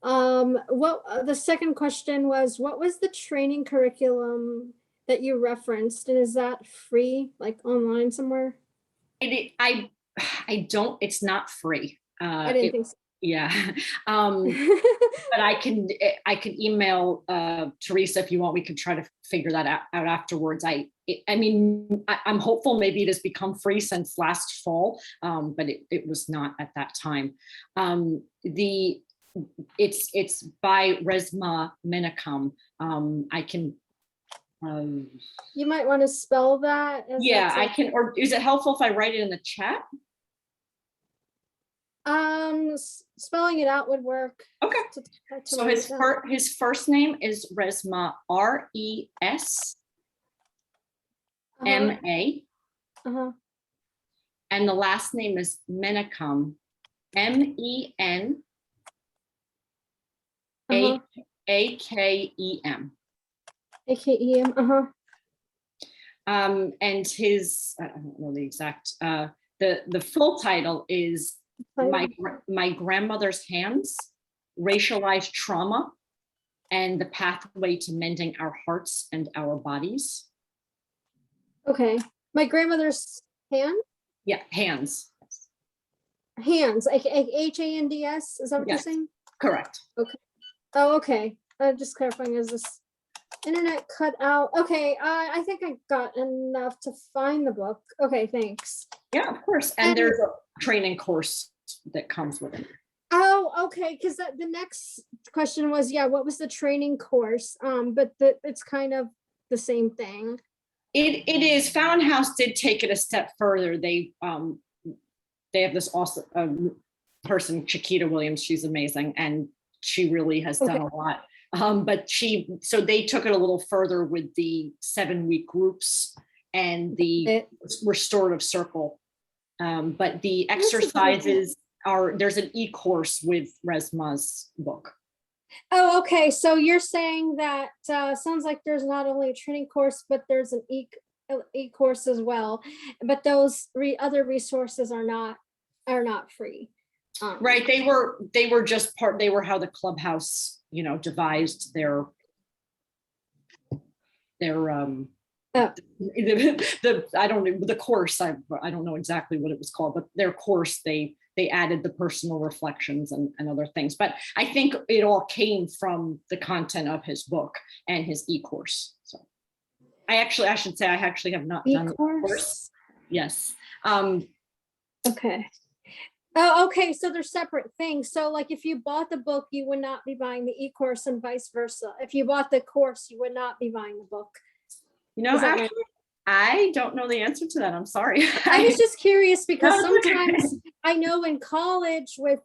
what the second question was, what was the training curriculum that you referenced, and is that free, like online somewhere? I don't, it's not free. I didn't think so. Yeah. But I can email Teresa if you want. We could try to figure that out afterwards. I mean, I'm hopeful maybe it has become free since last fall, but it was not at that time. It's by Resmaa Menakem. I can. You might want to spell that. Yeah, I can. Or is it helpful if I write it in the chat? Spelling it out would work. Okay. So his first name is Resmaa, RESMA. And the last name is Menakem, MENAKEM. AKEM. And his, I don't know the exact, the full title is My Grandmother's Hands, Racialized Trauma and the Pathway to Mending Our Hearts and Our Bodies. Okay. My Grandmother's Hand? Yeah, hands. Hands, like HANDS, is that what you're Yes. saying? Correct. Oh, okay. Just clarifying, is this internet cut out? Okay, I think I got enough to find the book. Okay, thanks. Yeah, of course. And there's a training course that comes with it. Oh, okay, because the next question was, yeah, what was the training course? But it's kind of the same thing. It is. Fountain House did take it a step further. They have this awesome person, Chiquita Williams. She's amazing, and she really has done a lot. But so they took it a little further with the 7-week groups and the restorative circle. But the exercises there's an e-course with Resma's book. Oh, okay. So you're saying that sounds like there's not only a training course, but there's an e-course as well. But those other resources are not free. Right. They were just part. They were how the Clubhouse, devised their I don't know the course. I don't know exactly what it was called, but their course they added the personal reflections and other things. But I think it all came from the content of his book and his e-course. So I should say I actually have not done the course. Yes. Okay. Oh, okay. So they're separate things. So like if you bought the book, you would not be buying the e-course and vice versa. If you bought the course, you would not be buying the book. Actually, I don't know the answer to that. I'm sorry. I was just curious because sometimes I know in college with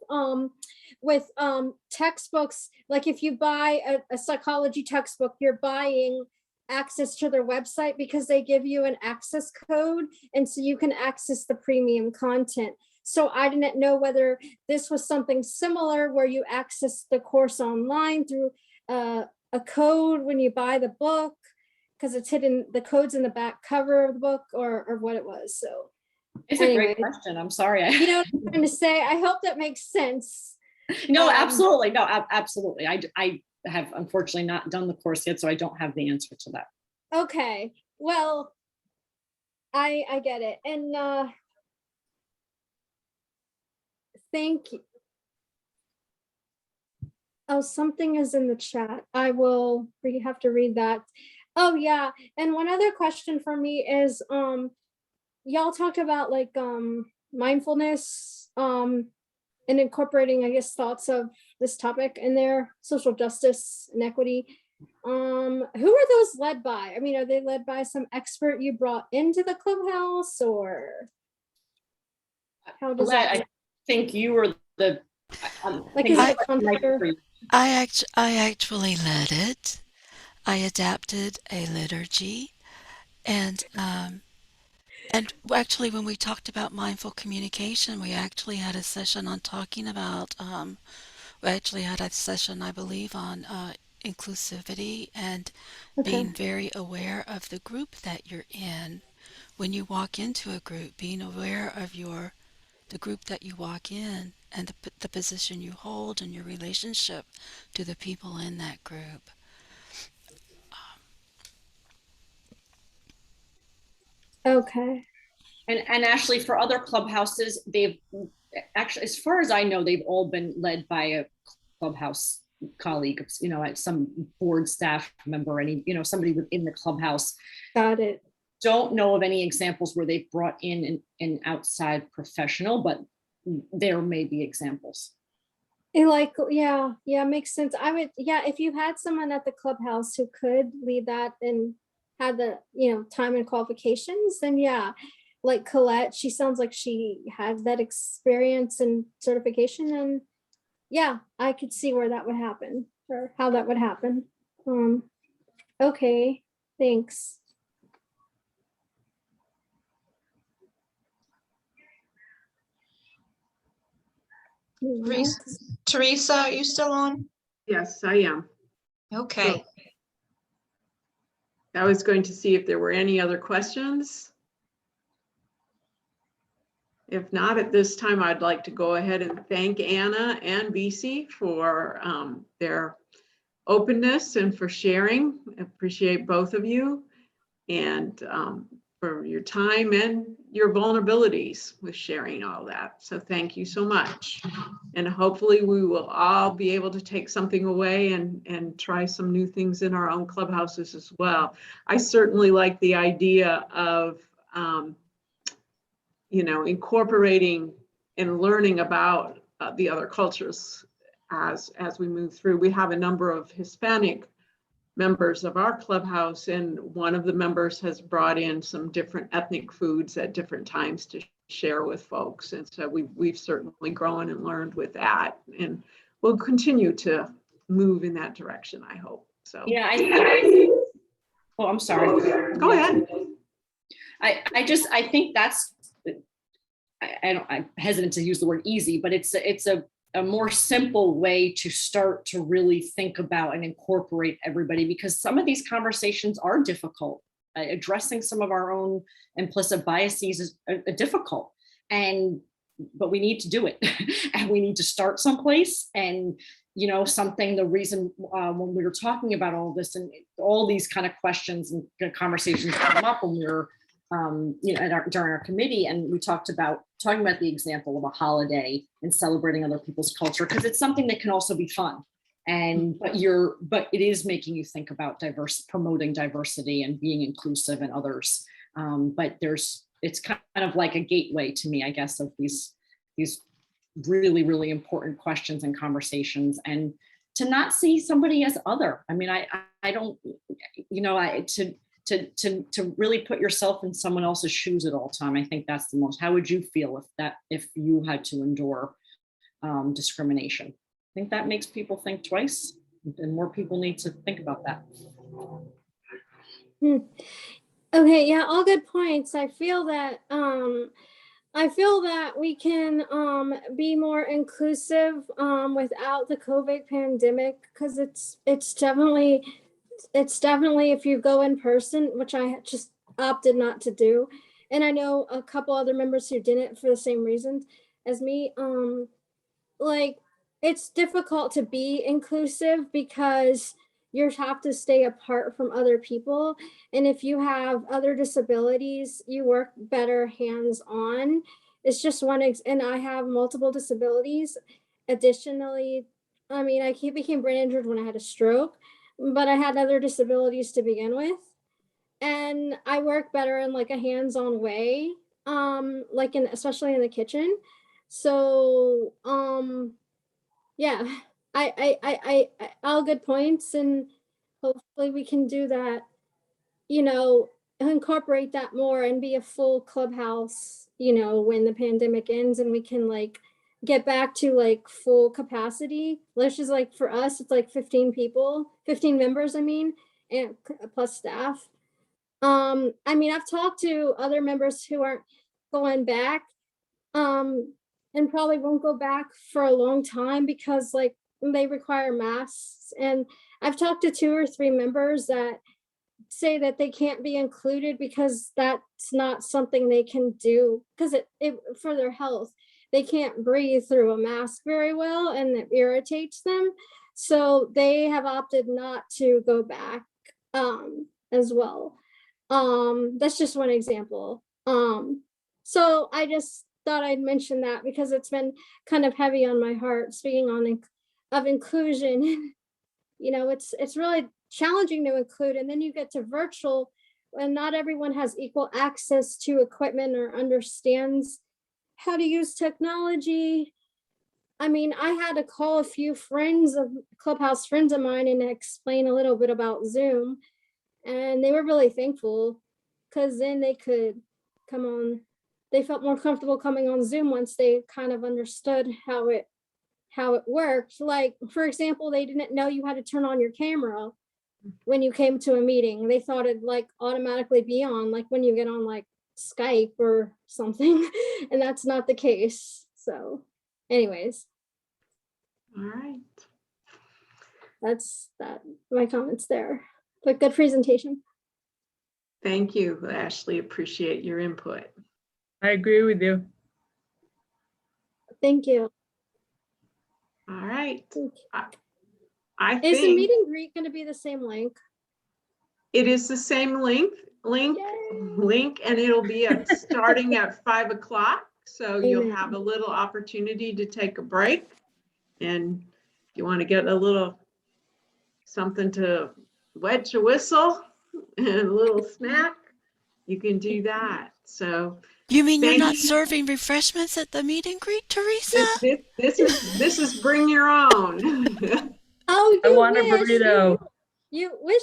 textbooks, like if you buy a psychology textbook, you're buying access to their website because they give you an access code, and so you can access the premium content. So I didn't know whether this was something similar where you access the course online through a code when you buy the book, because it's hidden, the code's in the back cover of the book, or what it was. So it's a great question. I'm sorry. You know what I'm trying to say? I hope that makes sense. No, absolutely. No, absolutely. I have unfortunately not done the course yet, so I don't have the answer to that. Okay. Well, I get it. And thank you. Oh, something is in the chat. I will have to read that. Oh yeah. And one other question for me is y'all talked about like mindfulness and incorporating, I guess, thoughts of this topic in there, social justice and equity. Who are those led by? I mean, are they led by some expert you brought into the Clubhouse, or how does that? I think you were the I actually led it. I adapted a liturgy, and actually when we talked about mindful communication, we actually had a session on talking about we actually had a session, I believe, on inclusivity and being very aware of the group that you're in. When you walk into a group, being aware of the group that you walk in and the position you hold and your relationship to the people in that group. Okay. And Ashley, for other clubhouses, they've actually, as far as I know, they've all been led by a Clubhouse colleague, some board staff member, somebody within the Clubhouse. Got it. Don't know of any examples where they've brought in an outside professional, but there may be examples. Yeah, makes sense. I would, if you had someone at the Clubhouse who could lead that and had the, time and qualifications, then like Colette, she sounds like she had that experience and certification, and I could see where that would happen, or how that would happen. Okay, thanks. Teresa, are you still on? Yes, I am. Okay. I was going to see if there were any other questions. If not, at this time, I'd like to go ahead and thank Anna and BC for their openness and for sharing. I appreciate both of you. And for your time and your vulnerabilities with sharing all that. So thank you so much. And hopefully we will all be able to take something away and try some new things in our own clubhouses as well. I certainly like the idea of, you know, incorporating and learning about the other cultures as we move through. We have a number of Hispanic members of our clubhouse, and one of the members has brought in some different ethnic foods at different times to share with folks. And so we've certainly grown and learned with that, and we'll continue to move in that direction, I hope. So Yeah, oh, I'm sorry. Go ahead. I think that's, I'm hesitant to use the word easy, but it's a more simple way to start to really think about and incorporate everybody, because some of these conversations are difficult. Addressing some of our own implicit biases is difficult, but we need to do it. And we need to start someplace. And you know, the reason when we were talking about all this and all these kind of questions and conversations come up when we were you know, during our committee, and we talking about the example of a holiday and celebrating other people's culture, because it's something that can also be fun. And but it is making you think about promoting diversity and being inclusive in others. But it's kind of like a gateway to me, I guess, of these really, really important questions and conversations, and to not see somebody as other. I mean, I don't, you know, to really put yourself in someone else's shoes at all time. I think that's the most. How would you feel if you had to endure discrimination? I think that makes people think twice, and more people need to think about that. Okay, yeah, all good points. I feel that we can be more inclusive without the COVID pandemic, because it's definitely if you go in person, which I just opted not to do. And I know a couple other members who didn't for the same reasons as me. Like, it's difficult to be inclusive because you have to stay apart from other people. And if you have other disabilities, you work better hands-on. It's just one, and I have multiple disabilities. Additionally, I mean, I became brain injured when I had a stroke, but I had other disabilities to begin with. And I work better in like a hands-on way, like especially in the kitchen. So, yeah, I all good points, and hopefully we can do that, you know, incorporate that more and be a full clubhouse, you know, when the pandemic ends, and we can like get back to like full capacity. Let's just, like, for us, it's like 15 members, I mean, and plus staff. I mean, I've talked to other members who aren't going back, and probably won't go back for a long time because like they require masks. And I've talked to 2 or 3 members that say that they can't be included because that's not something they can do, because it for their health. They can't breathe through a mask very well, and it irritates them. So they have opted not to go back as well. That's just one example. So I just thought I'd mention that because it's been kind of heavy on my heart, speaking of inclusion. You know, it's really challenging to include, and then you get to virtual, and not everyone has equal access to equipment or understands how to use technology. I mean, I had to call a few Clubhouse friends of mine and explain a little bit about Zoom, and they were really thankful because then they could come on. They felt more comfortable coming on Zoom once they kind of understood how it worked. Like, for example, they didn't know you had to turn on your camera when you came to a meeting. They thought it'd like automatically be on, like when you get on like Skype or something, and that's not the case. So anyways. All right. That's my comments there, but good presentation. Thank you, Ashley. Appreciate your input. I agree with you. Thank you. All right. Is the meet and greet going to be the same link? It is the same link. link, and it'll be starting at 5 o'clock. So you'll Amen. have a little opportunity to take a break. And if you want to get a little something to wet your whistle and a little snack, you can do that. So You mean you're thank not you. serving refreshments at the meet and greet, Teresa? This is bring your own. Oh, I you want a wish. burrito. You wish